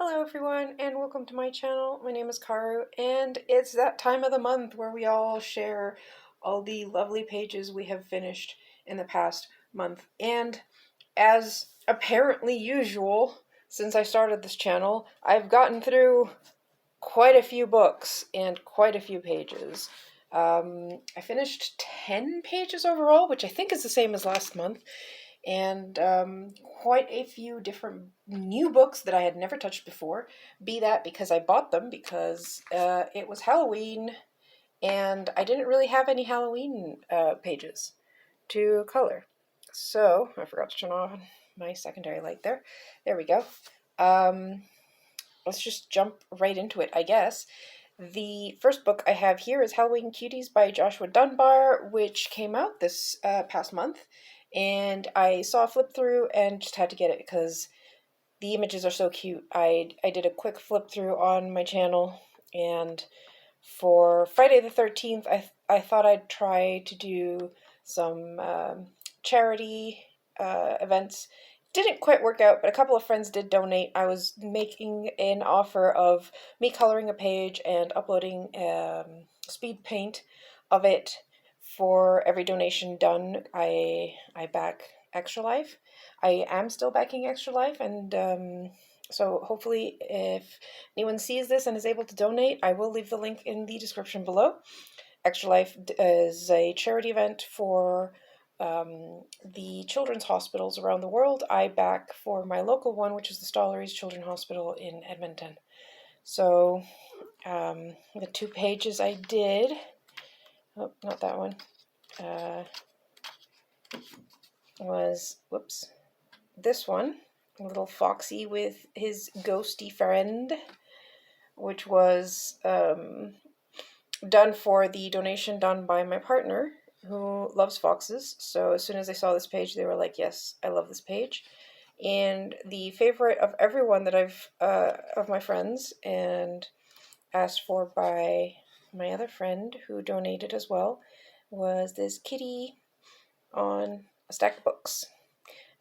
Hello everyone and welcome to my channel. My name is Karu and it's that time of the month where we all share all the lovely pages we have finished in the past month. And as apparently usual, since I started this channel, I've gotten through quite a few books and quite a few pages. I finished 10 pages overall, which I think is the same as last month, and quite a few different new books that I had never touched before, be that because I bought them because it was Halloween and I didn't really have any Halloween pages to color. So, I forgot to turn on my secondary light there. There we go. Let's just jump right into it, I guess. The first book I have here is Halloween Cuties by Joshua Dunbar, which came out this past month. And I saw a flip through and just had to get it because the images are so cute. I did a quick flip through on my channel, and for Friday the 13th, I thought I'd try to do some charity events. Didn't quite work out, but a couple of friends did donate. I was making an offer of me coloring a page and uploading speed paint of it. For every donation done, I back Extra Life. I am still backing Extra Life, and so hopefully if anyone sees this and is able to donate, I will leave the link in the description below. Extra Life is a charity event for the children's hospitals around the world. I back for my local one, which is the Stollery's Children's Hospital in Edmonton. So the two pages I did, oh, not that one, was, whoops, this one, a little Foxy with his ghosty friend, which was done for the donation done by my partner, who loves foxes. So as soon as they saw this page, they were like, yes, I love this page. And the favorite of everyone that I've, of my friends, and asked for by my other friend who donated as well, was this kitty on a stack of books.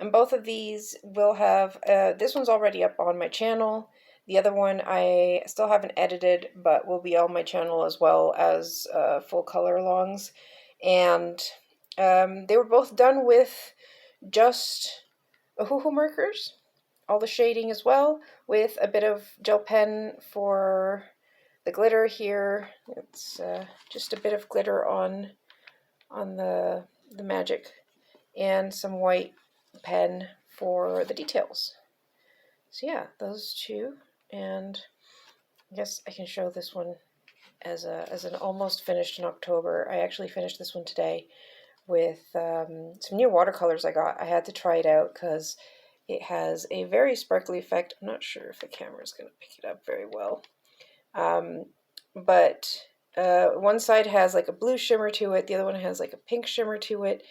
And both of these will have, this one's already up on my channel. The other one I still haven't edited, but will be on my channel as well as full color alongs. And they were both done with just Ohuhu markers, all the shading as well, with a bit of gel pen for the glitter here. It's just a bit of glitter on the magic, and some white pen for the details. So yeah, those two, and I guess I can show this one as an almost finished in October. I actually finished this one today with some new watercolors I got. I had to try it out because it has a very sparkly effect. I'm not sure if the camera is going to pick it up very well. But one side has like a blue shimmer to it, the other one has like a pink shimmer to it,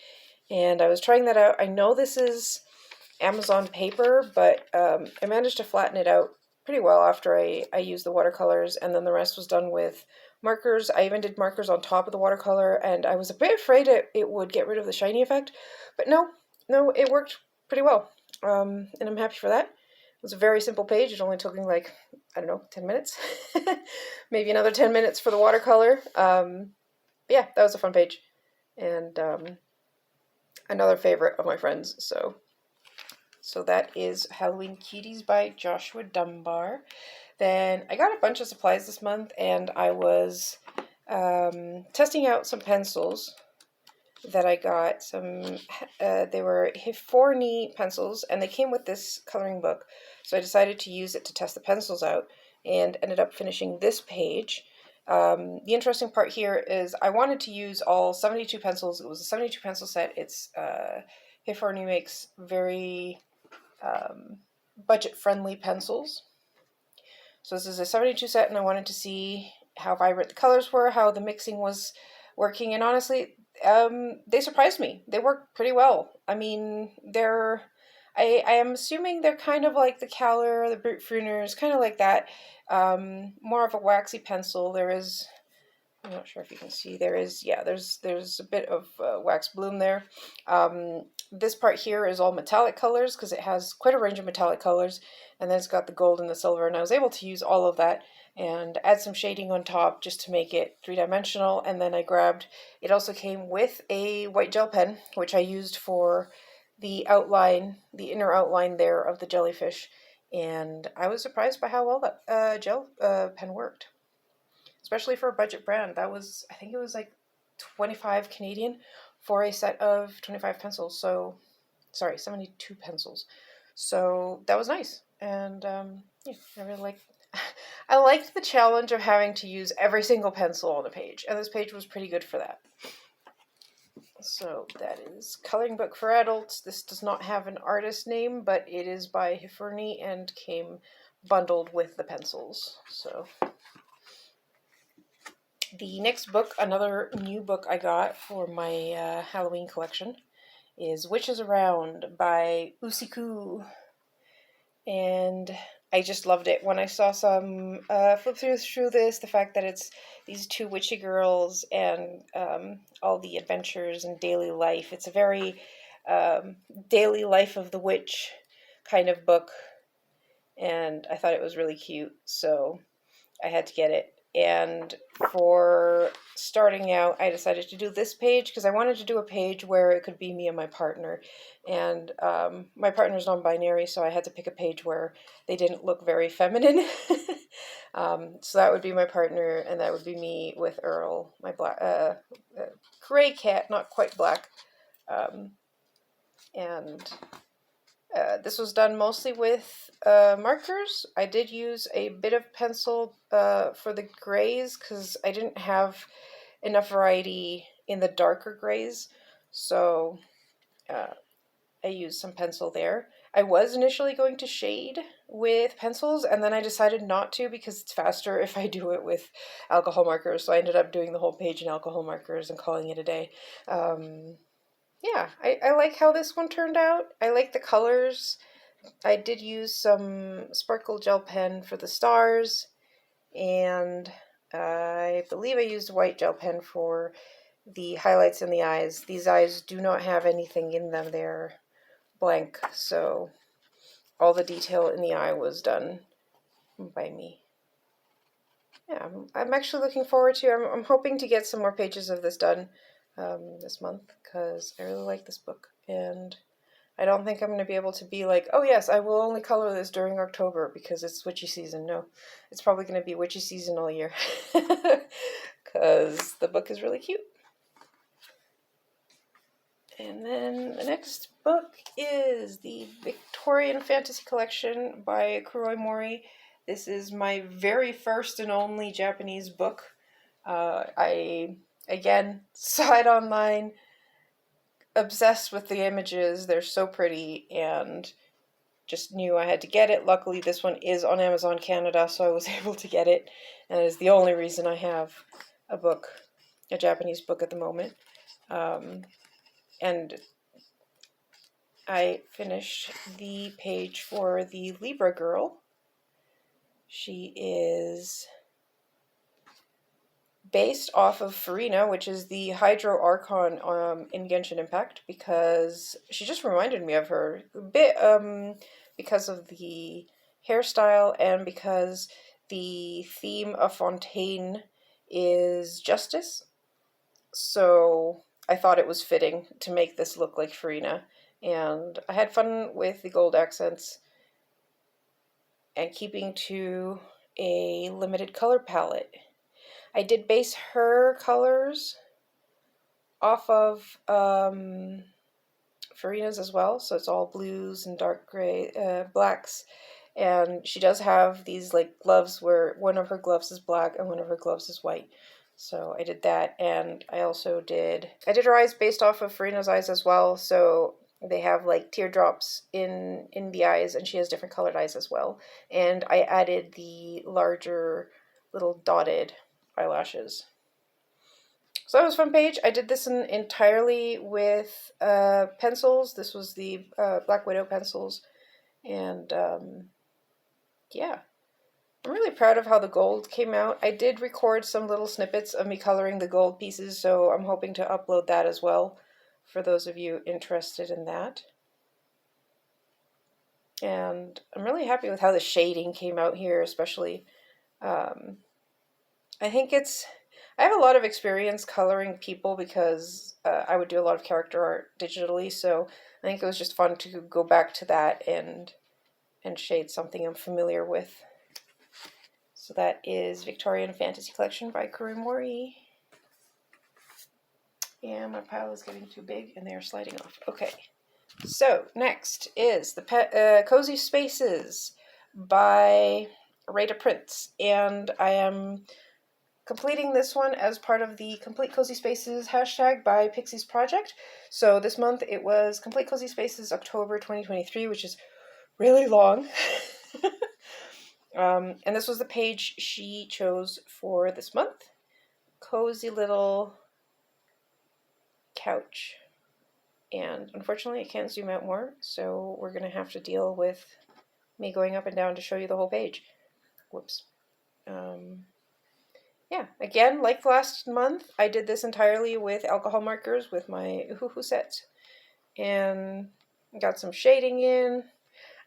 and I was trying that out. I know this is Amazon paper, but I managed to flatten it out pretty well after I used the watercolors, and then the rest was done with markers. I even did markers on top of the watercolor, and I was a bit afraid it would get rid of the shiny effect, but no, it worked pretty well, and I'm happy for that. It was a very simple page. It only took me like, I don't know, 10 minutes. Maybe another 10 minutes for the watercolor. But yeah, that was a fun page. And another favorite of my friends. So that is Halloween Cuties by Joshua Dunbar. Then I got a bunch of supplies this month, and I was testing out some pencils that I got. They were Hiforney pencils, and they came with this coloring book. So I decided to use it to test the pencils out, and ended up finishing this page. The interesting part here is I wanted to use all 72 pencils. It was a 72 pencil set. It's Hiforney makes very budget-friendly pencils. So this is a 72 set, and I wanted to see how vibrant the colors were, how the mixing was working, and honestly, they surprised me. They work pretty well. I mean, I am assuming they're kind of like the Kalour, the Hiforney, kind of like that. More of a waxy pencil. There is, I'm not sure if you can see, there is, yeah, there's a bit of wax bloom there. this part here is all metallic colors because it has quite a range of metallic colors, and then it's got the gold and the silver, and I was able to use all of that and add some shading on top just to make it three-dimensional. And then I grabbed, it also came with a white gel pen, which I used for the outline, the inner outline there of the jellyfish, and I was surprised by how well that gel pen worked, especially for a budget brand. That was, I think it was like 25 Canadian for a set of 25 pencils. So, sorry, 72 pencils. So that was nice. And yeah, I really liked I liked the challenge of having to use every single pencil on the page, and this page was pretty good for that. So that is Coloring Book for Adults. This does not have an artist name, but it is by Hiforney and came bundled with the pencils. So the next book, another new book I got for my Halloween collection, is Witches Around by Uusikuuu. And I just loved it. When I saw some flip through this, the fact that it's these two witchy girls and all the adventures and daily life. It's a very daily life of the witch kind of book. And I thought it was really cute, so I had to get it. And for starting out, I decided to do this page because I wanted to do a page where it could be me and my partner. And my partner's non-binary, so I had to pick a page where they didn't look very feminine. So that would be my partner, and that would be me with Earl, my black, gray cat, not quite black. And this was done mostly with markers. I did use a bit of pencil for the grays because I didn't have enough variety in the darker grays, so I used some pencil there. I was initially going to shade with pencils, and then I decided not to because it's faster if I do it with alcohol markers, so I ended up doing the whole page in alcohol markers and calling it a day. Yeah, I like how this one turned out. I like the colors. I did use some sparkle gel pen for the stars, and I believe I used white gel pen for the highlights in the eyes. These eyes do not have anything in them. They're blank, so all the detail in the eye was done by me. Yeah, I'm actually looking forward to, I'm hoping to get some more pages of this done this month because I really like this book, and I don't think I'm going to be able to be like, oh yes, I will only color this during October because it's witchy season. No, it's probably going to be witchy season all year because the book is really cute. And then the next book is the Victorian Fantasy Collection by Kuroimori. This is my very first and only Japanese book. I, again, saw it online, obsessed with the images. They're so pretty, and just knew I had to get it. Luckily, this one is on Amazon Canada, so I was able to get it. And it is the only reason I have a book, a Japanese book at the moment. And I finished the page for the Libra girl. She is based off of Farina, which is the Hydro Archon in Genshin Impact, because she just reminded me of her a bit because of the hairstyle and because the theme of Fontaine is justice. So I thought it was fitting to make this look like Farina, and I had fun with the gold accents and keeping to a limited color palette. I did base her colors off of Farina's as well, so it's all blues and dark gray, blacks, and she does have these like gloves where one of her gloves is black and one of her gloves is white. So I did that, and I also did her eyes based off of Farina's eyes as well, so they have like teardrops in the eyes, and she has different colored eyes as well. And I added the larger little dotted eyelashes. So that was a fun page. I did this entirely with pencils. This was the Black Widow pencils, and yeah. I'm really proud of how the gold came out. I did record some little snippets of me coloring the gold pieces, so I'm hoping to upload that as well for those of you interested in that. And I'm really happy with how the shading came out here, especially. I think I have a lot of experience coloring people because I would do a lot of character art digitally, so I think it was just fun to go back to that and shade something I'm familiar with. So that is Victorian Fantasy Collection by Kuroimori. And my pile is getting too big and they are sliding off. Okay, so next is the Cozy Spaces by Reyda Prints, and I am completing this one as part of the Complete Cozy Spaces hashtag by Pixie's Project. So this month it was Complete Cozy Spaces October 2023, which is really long. And this was the page she chose for this month. Cozy little couch. And unfortunately I can't zoom out more, so we're going to have to deal with me going up and down to show you the whole page. Whoops. Yeah, again, like last month, I did this entirely with alcohol markers with my Ohuhu set and got some shading in.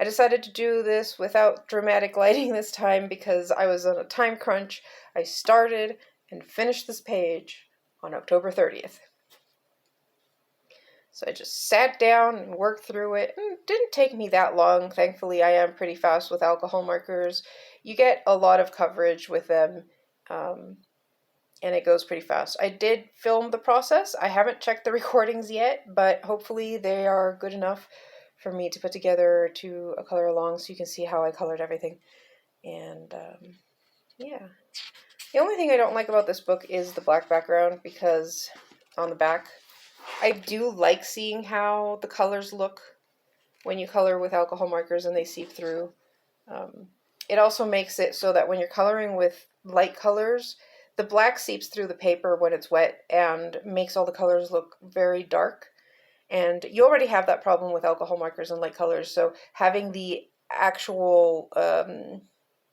I decided to do this without dramatic lighting this time because I was on a time crunch. I started and finished this page on October 30th. So I just sat down and worked through it. And it didn't take me that long. Thankfully, I am pretty fast with alcohol markers. You get a lot of coverage with them. And it goes pretty fast. I did film the process. I haven't checked the recordings yet, but hopefully they are good enough for me to put together to a color along so you can see how I colored everything. And yeah. The only thing I don't like about this book is the black background, because on the back, I do like seeing how the colors look when you color with alcohol markers and they seep through. It also makes it so that when you're coloring with light colors, the black seeps through the paper when it's wet and makes all the colors look very dark. And you already have that problem with alcohol markers and light colors, so having the actual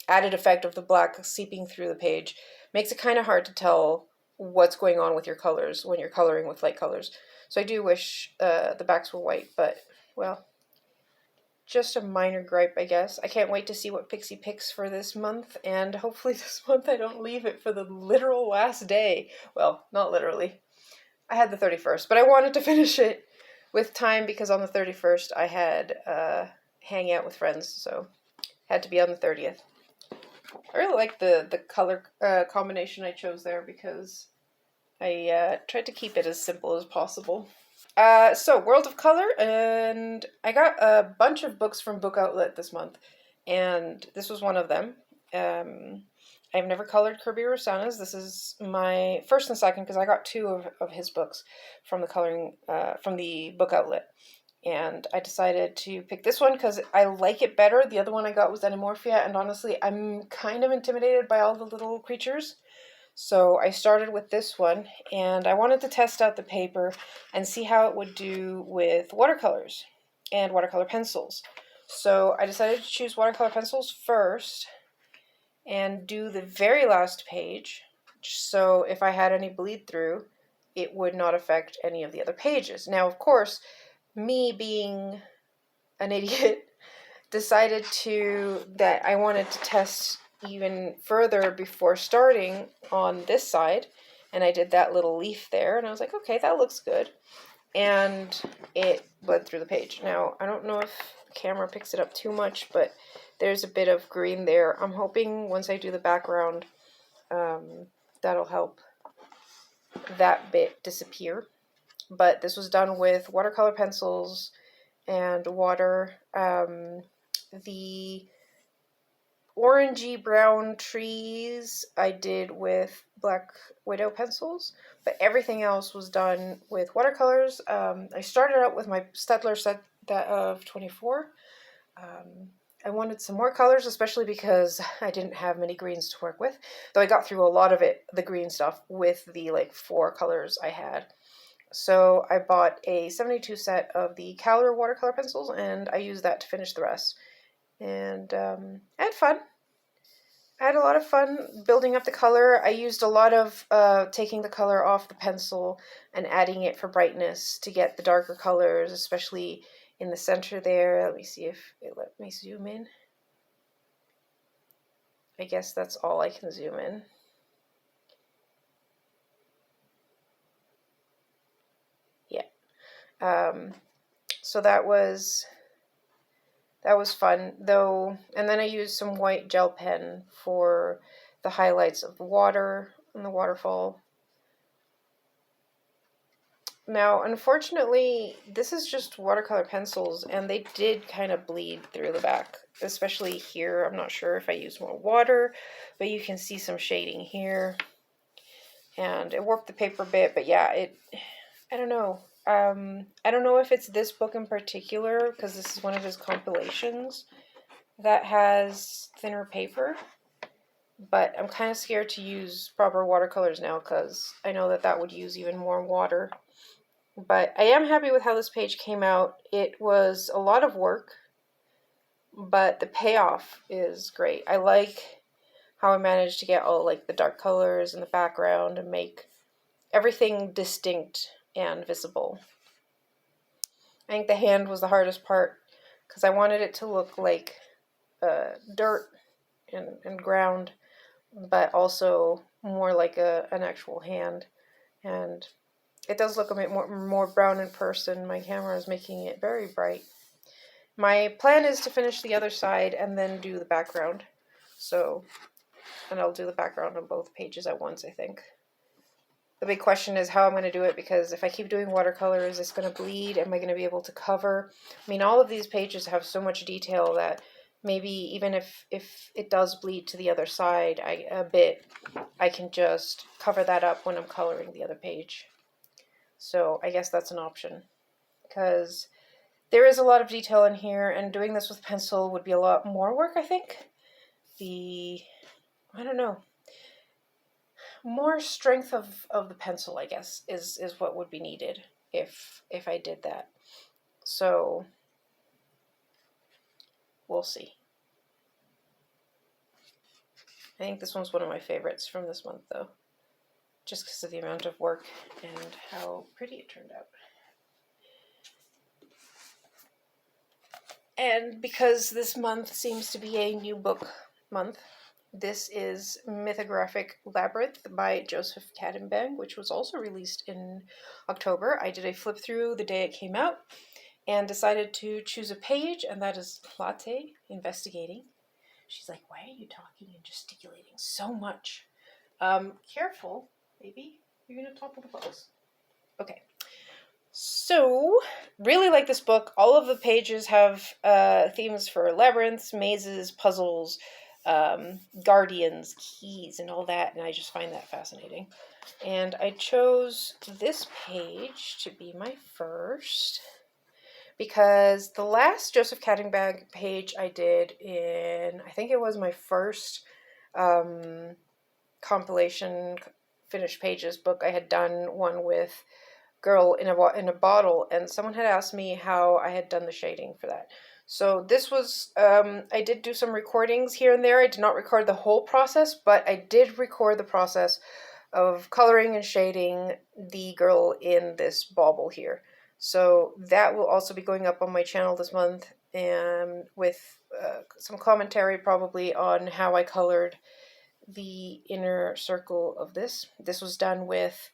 added effect of the black seeping through the page makes it kind of hard to tell what's going on with your colors when you're coloring with light colors. So I do wish the backs were white, but, well, just a minor gripe, I guess. I can't wait to see what Pixie picks for this month, and hopefully this month I don't leave it for the literal last day. Well, not literally. I had the 31st, but I wanted to finish it with time because on the 31st I had hang out with friends, so had to be on the 30th. I really like the color combination I chose there because I tried to keep it as simple as possible. So World of Color, and I got a bunch of books from Book Outlet this month, and this was one of them. I've never colored Kerby Rosanes. This is my first and second because I got two of his books from the coloring from the Book Outlet, and I decided to pick this one because I like it better. The other one I got was Anamorphia, and honestly, I'm kind of intimidated by all the little creatures. So I started with this one, and I wanted to test out the paper and see how it would do with watercolors and watercolor pencils. So I decided to choose watercolor pencils first and do the very last page, so if I had any bleed through, it would not affect any of the other pages. Now, of course, me being an idiot decided that I wanted to test even further before starting on this side, and I did that little leaf there, and I was like, okay, that looks good, and it bled through the page. Now, I don't know if the camera picks it up too much, but there's a bit of green there. I'm hoping once I do the background, that'll help that bit disappear. But this was done with watercolor pencils and water. The orangey brown trees I did with Black Widow pencils, but everything else was done with watercolors. I started out with my Staedtler set of 24. I wanted some more colors, especially because I didn't have many greens to work with, though I got through a lot of the green stuff with the 4 colors I had. So I bought a 72 set of the Kalour Watercolor pencils, and I used that to finish the rest. And I had fun. I had a lot of fun building up the color. I used a lot of taking the color off the pencil and adding it for brightness to get the darker colors, especially in the center there. Let me see if it let me zoom in. I guess that's all I can zoom in. Yeah. So that was fun, though. And then I used some white gel pen for the highlights of the water and the waterfall. Now, unfortunately, this is just watercolor pencils, and they did kind of bleed through the back, especially here. I'm not sure if I used more water, but you can see some shading here. And it warped the paper a bit, but yeah, I don't know. I don't know if it's this book in particular, because this is one of his compilations that has thinner paper, but I'm kind of scared to use proper watercolors now, because I know that would use even more water. But I am happy with how this page came out. It was a lot of work, but the payoff is great. I like how I managed to get all like the dark colors in the background and make everything distinct and visible. I think the hand was the hardest part, because I wanted it to look like dirt and ground, but also more like an actual hand. And it does look a bit more brown in person. My camera is making it very bright. My plan is to finish the other side and then do the background. And I'll do the background on both pages at once, I think. The big question is how I'm going to do it, because if I keep doing watercolor, is this going to bleed? Am I going to be able to cover? I mean, all of these pages have so much detail that maybe even if it does bleed to the other side a bit, I can just cover that up when I'm coloring the other page. So I guess that's an option, because there is a lot of detail in here, and doing this with pencil would be a lot more work, I think. I don't know, more strength of the pencil, I guess, is what would be needed if I did that. So we'll see. I think this one's one of my favorites from this month, though, just because of the amount of work and how pretty it turned out. And because this month seems to be a new book month, this is Mythographic Labyrinth by Joseph Catimbang, which was also released in October. I did a flip through the day it came out and decided to choose a page, and that is Latte investigating. She's like, why are you talking and gesticulating so much? Careful, baby. You're going to topple the books. Okay. So, really like this book. All of the pages have themes for labyrinths, mazes, puzzles, guardians, keys, and all that, and I just find that fascinating. And I chose this page to be my first, because the last Joseph Catimbang page I did in, I think it was my first compilation finished pages book. I had done one with Girl in a Bottle, and someone had asked me how I had done the shading for that. So this was, I did do some recordings here and there. I did not record the whole process, but I did record the process of coloring and shading the girl in this bauble here. So that will also be going up on my channel this month, and with some commentary probably on how I colored the inner circle of this. This was done with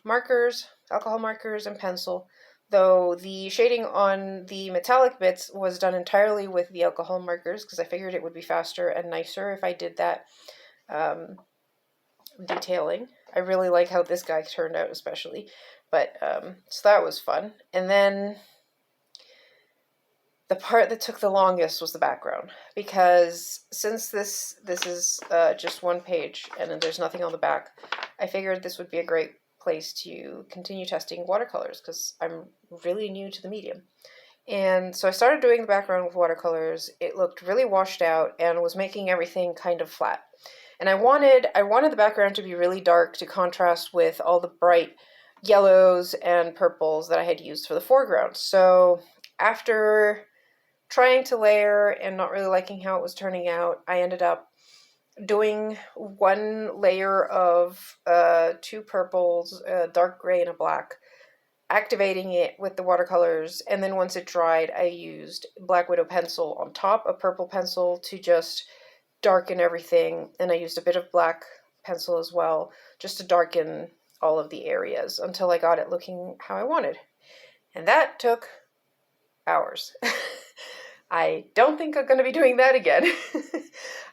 markers, alcohol markers, and pencil, though the shading on the metallic bits was done entirely with the alcohol markers, because I figured it would be faster and nicer if I did that detailing. I really like how this guy turned out, especially, but so that was fun. And then the part that took the longest was the background, because since this is just one page and there's nothing on the back, I figured this would be a great place to continue testing watercolors, because I'm really new to the medium. And so I started doing the background with watercolors. It looked really washed out and was making everything kind of flat. And I wanted the background to be really dark to contrast with all the bright yellows and purples that I had used for the foreground. So after trying to layer and not really liking how it was turning out, I ended up doing one layer of 2 purples, a dark gray and a black, activating it with the watercolors, and then once it dried, I used Black Widow pencil on top, a purple pencil to just darken everything, and I used a bit of black pencil as well, just to darken all of the areas until I got it looking how I wanted. And that took hours. I don't think I'm going to be doing that again.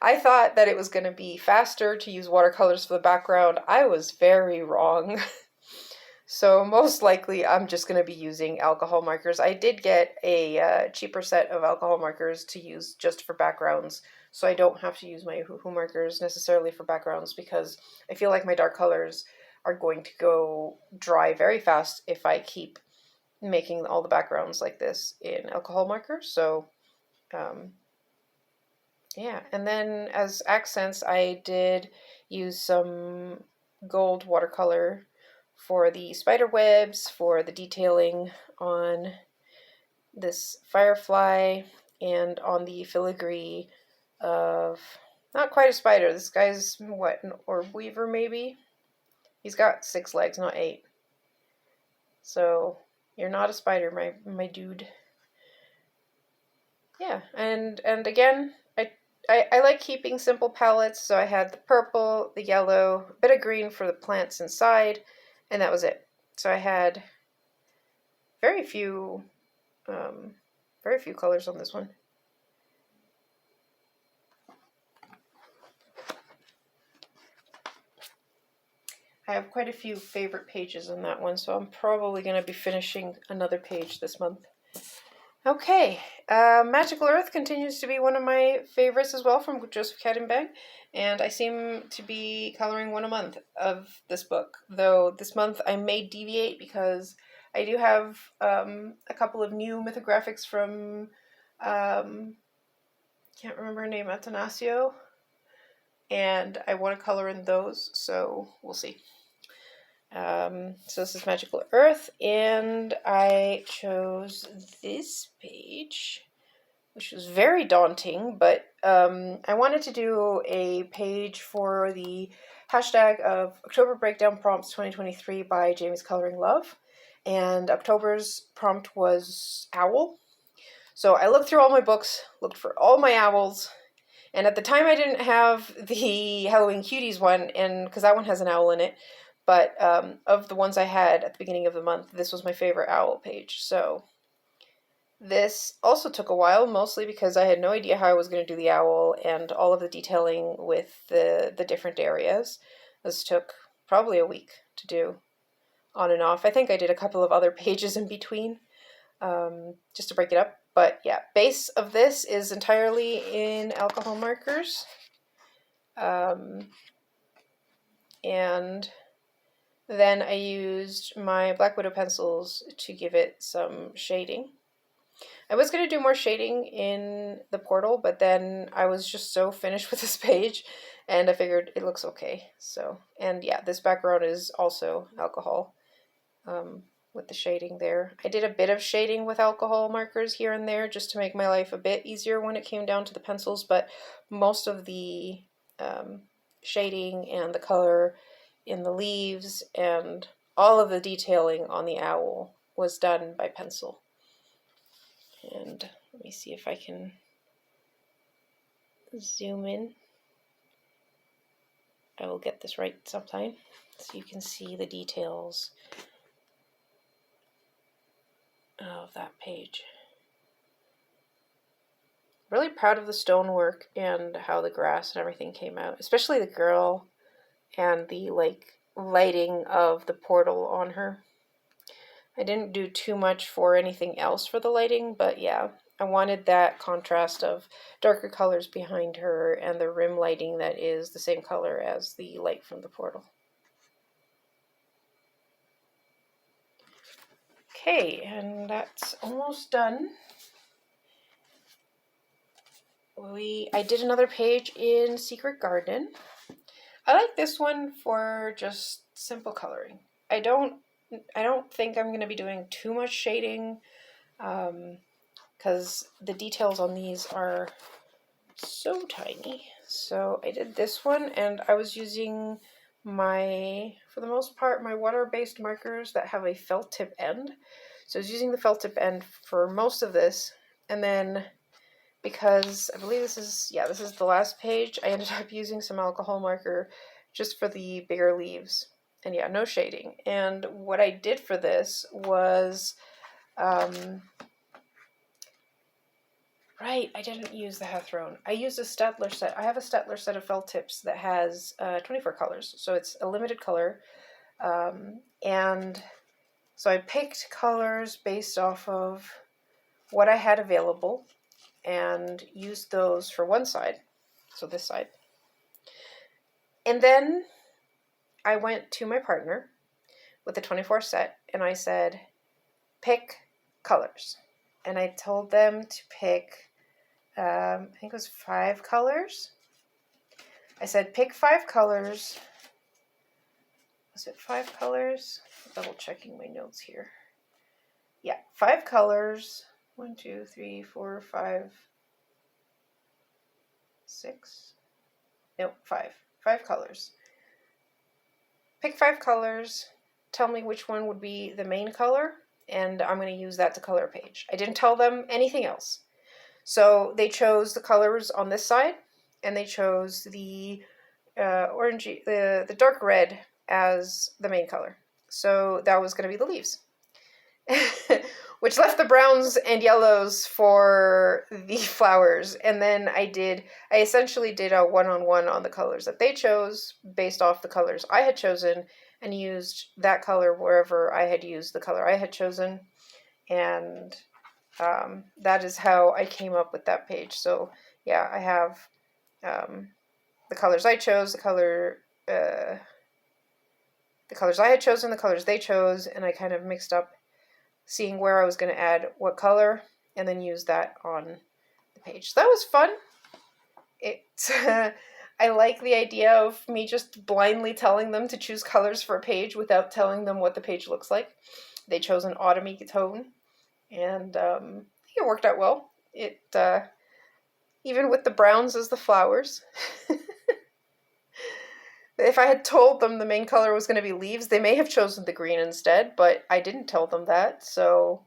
I thought that it was going to be faster to use watercolors for the background. I was very wrong. So most likely I'm just going to be using alcohol markers. I did get a cheaper set of alcohol markers to use just for backgrounds, so I don't have to use my Ohuhu markers necessarily for backgrounds, because I feel like my dark colors are going to go dry very fast if I keep making all the backgrounds like this in alcohol markers. So yeah, and then as accents I did use some gold watercolor for the spider webs, for the detailing on this firefly, and on the filigree of, not quite a spider, this guy's what, an orb weaver maybe? He's got 6 legs, not 8. So you're not a spider, my dude. Yeah, and again, I like keeping simple palettes, so I had the purple, the yellow, a bit of green for the plants inside, and that was it. So I had very few colors on this one. I have quite a few favorite pages in that one, so I'm probably going to be finishing another page this month. Okay, Magical Earth continues to be one of my favorites as well, from Joseph Catimbang, and I seem to be coloring one a month of this book, though this month I may deviate because I do have a couple of new mythographics from, can't remember her name, Atanasio, and I want to color in those, so we'll see. So this is Magical Earth, and I chose this page, which was very daunting, but I wanted to do a page for the hashtag of October Breakdown Prompts 2023 by Jamie's Coloring Love, and October's prompt was owl. So I looked through all my books, looked for all my owls, and at the time I didn't have the Halloween Cuties one, and because that one has an owl in it, but of the ones I had at the beginning of the month, this was my favorite owl page. So this also took a while, mostly because I had no idea how I was going to do the owl and all of the detailing with the different areas. This took probably a week to do, on and off. I think I did a couple of other pages in between, just to break it up. But yeah, base of this is entirely in alcohol markers. And then I used my Black Widow pencils to give it some shading. I was going to do more shading in the portal, but then I was just so finished with this page, and I figured it looks okay. So, and yeah, this background is also alcohol with the shading there. I did a bit of shading with alcohol markers here and there just to make my life a bit easier when it came down to the pencils, but most of the shading and the color in the leaves and all of the detailing on the owl was done by pencil. And let me see if I can zoom in. I will get this right sometime so you can see the details of that page. Really proud of the stonework and how the grass and everything came out, especially the girl and the lighting of the portal on her. I didn't do too much for anything else for the lighting, but yeah, I wanted that contrast of darker colors behind her and the rim lighting that is the same color as the light from the portal. Okay, and that's almost done. I did another page in Secret Garden. I like this one for just simple coloring. I don't think I'm going to be doing too much shading. because the details on these are so tiny. So I did this one, and I was using for the most part, my water-based markers that have a felt tip end. So I was using the felt tip end for most of this, and then because I believe this is the last page, I ended up using some alcohol marker just for the bigger leaves. And yeah, no shading. And what I did for this was, right, I didn't use the Hiforney. I used a Staedtler set. I have a Staedtler set of felt tips that has 24 colors, so it's a limited color. And so I picked colors based off of what I had available and used those for one side, so this side. And then I went to my partner with the 24 set, and I said, pick colors. And I told them to pick, I think it was 5 colors. I said, pick 5 colors. Was it 5 colors? Double checking my notes here. Yeah, 5 colors. 1, 2, 3, 4, 5, 6. No, 5. 5 colors. Pick 5 colors. Tell me which one would be the main color, and I'm going to use that to color a page. I didn't tell them anything else. So they chose the colors on this side, and they chose the orangey, the dark red as the main color. So that was going to be the leaves, which left the browns and yellows for the flowers. And then I essentially did a one-on-one on the colors that they chose based off the colors I had chosen, and used that color wherever I had used the color I had chosen. And that is how I came up with that page. So yeah, I have the colors I chose, the colors I had chosen, the colors they chose, and I kind of mixed up, seeing where I was going to add what color, and then use that on the page. So that was fun. I like the idea of me just blindly telling them to choose colors for a page without telling them what the page looks like. They chose an autumny tone, and I think it worked out well. Even with the browns as the flowers. If I had told them the main color was going to be leaves, they may have chosen the green instead, but I didn't tell them that, so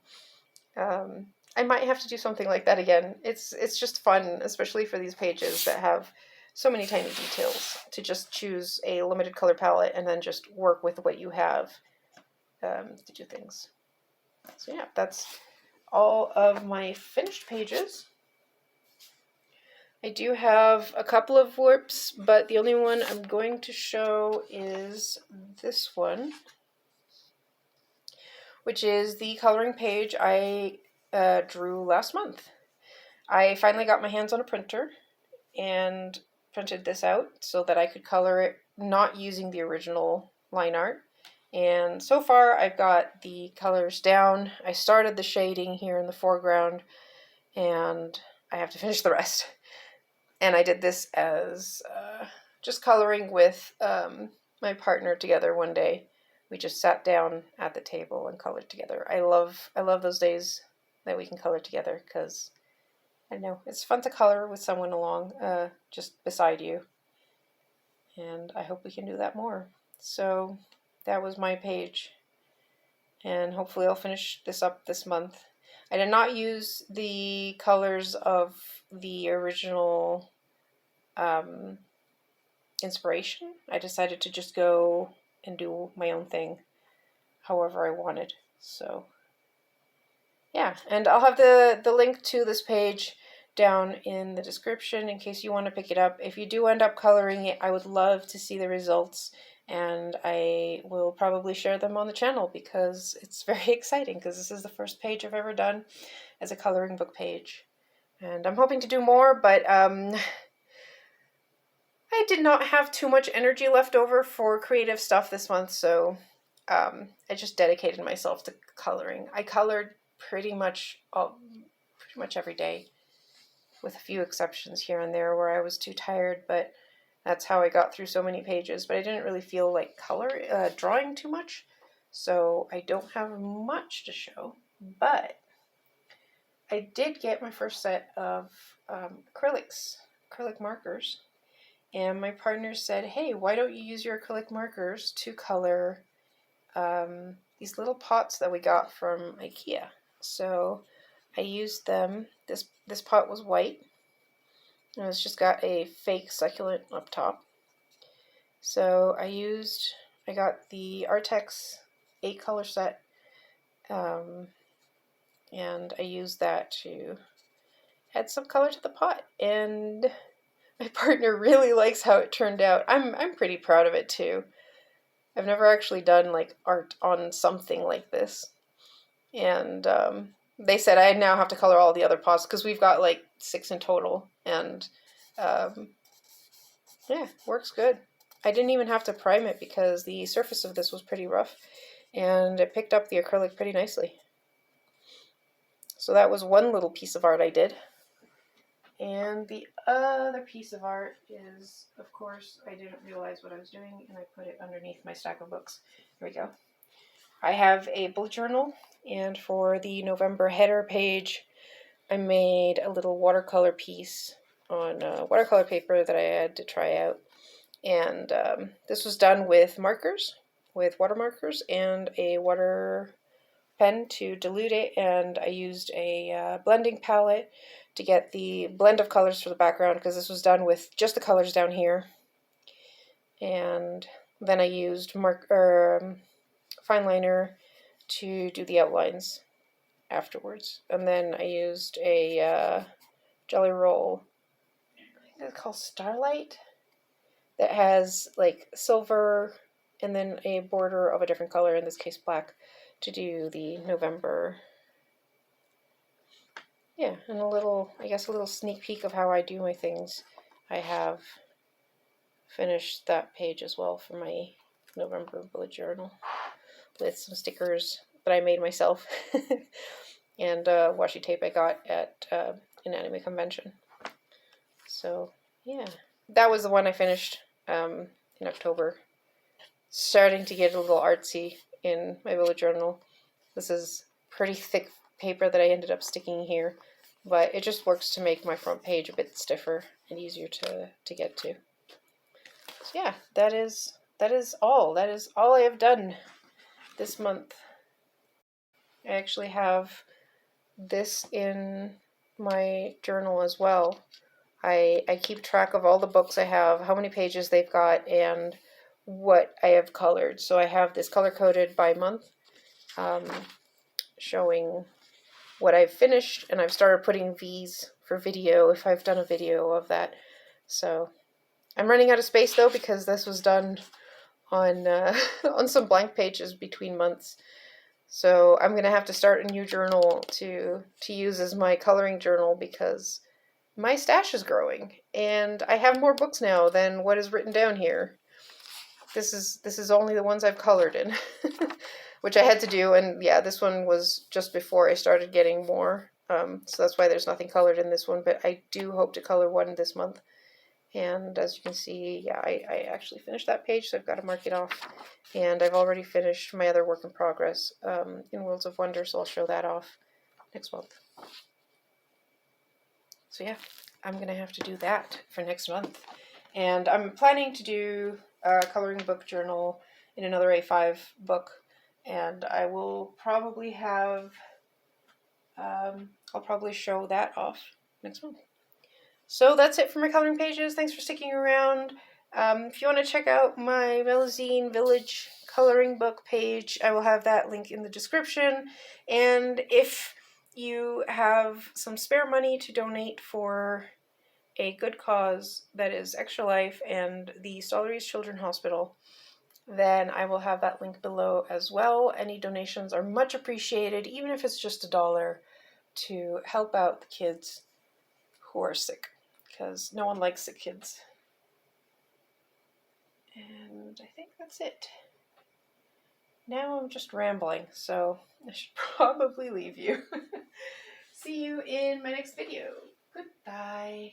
I might have to do something like that again. It's just fun, especially for these pages that have so many tiny details, to just choose a limited color palette and then just work with what you have to do things. So yeah, that's all of my finished pages. I do have a couple of warps, but the only one I'm going to show is this one, which is the coloring page I drew last month. I finally got my hands on a printer and printed this out so that I could color it not using the original line art. And so far I've got the colors down. I started the shading here in the foreground, and I have to finish the rest. And I did this as just coloring with my partner together one day. We just sat down at the table and colored together. I love those days that we can color together, because I know it's fun to color with someone along, just beside you. And I hope we can do that more. So that was my page, and hopefully I'll finish this up this month. I did not use the colors of the original inspiration. I decided to just go and do my own thing however I wanted. So yeah, and I'll have the link to this page down in the description in case you want to pick it up. If you do end up coloring it, I would love to see the results, and I will probably share them on the channel because it's very exciting, because this is the first page I've ever done as a coloring book page. And I'm hoping to do more, but I did not have too much energy left over for creative stuff this month, so I just dedicated myself to coloring. I colored pretty much every day, with a few exceptions here and there where I was too tired, but that's how I got through so many pages. But I didn't really feel like drawing too much, so I don't have much to show. But I did get my first set of acrylic markers, and my partner said, hey, why don't you use your acrylic markers to color these little pots that we got from IKEA. So I used them. This pot was white, and it's just got a fake succulent up top. So I got the Arrtex 8-color set, and I used that to add some color to the pot, and my partner really likes how it turned out. I'm pretty proud of it too. I've never actually done like art on something like this, and they said I now have to color all the other pots because we've got like 6 in total, and yeah, works good. I didn't even have to prime it because the surface of this was pretty rough, and it picked up the acrylic pretty nicely. So that was one little piece of art I did. And the other piece of art is, of course, I didn't realize what I was doing, and I put it underneath my stack of books. Here we go. I have a bullet journal, and for the November header page, I made a little watercolor piece on watercolor paper that I had to try out. And this was done with markers, with water markers, and a water pen to dilute it, and I used a blending palette to get the blend of colors for the background because this was done with just the colors down here. And then I used fine liner to do the outlines afterwards. And then I used a jelly roll, I think it's called Starlight, that has like silver and then a border of a different color, in this case black, to do the November. Yeah, and a little sneak peek of how I do my things. I have finished that page as well for my November bullet journal with some stickers that I made myself and washi tape I got at an anime convention. So yeah, that was the one I finished in October. Starting to get a little artsy in my bullet journal. This is pretty thick paper that I ended up sticking here, but it just works to make my front page a bit stiffer and easier to get to. So yeah, that is all. That is all I have done this month. I actually have this in my journal as well. I keep track of all the books I have, how many pages they've got, and what I have colored. So I have this color-coded by month, showing what I've finished, and I've started putting V's for video if I've done a video of that. So I'm running out of space though, because this was done on on some blank pages between months. So I'm gonna have to start a new journal to use as my coloring journal, because my stash is growing and I have more books now than what is written down here. This is only the ones I've colored in, which I had to do, and yeah, this one was just before I started getting more, so that's why there's nothing colored in this one, but I do hope to color one this month. And as you can see, yeah, I actually finished that page, so I've got to mark it off. And I've already finished my other work in progress in Worlds of Wonder, so I'll show that off next month. So yeah, I'm going to have to do that for next month. And I'm planning to do a coloring book journal in another A5 book, and I will probably have, I'll probably show that off next month. So that's it for my coloring pages. Thanks for sticking around. If you want to check out my Melazine Village coloring book page, I will have that link in the description. And if you have some spare money to donate for a good cause, that is Extra Life and the Stollery's Children's Hospital, then I will have that link below as well. Any donations are much appreciated, even if it's just $1, to help out the kids who are sick, because no one likes sick kids. And I think that's it. Now I'm just rambling, so I should probably leave you. See you in my next video. Goodbye.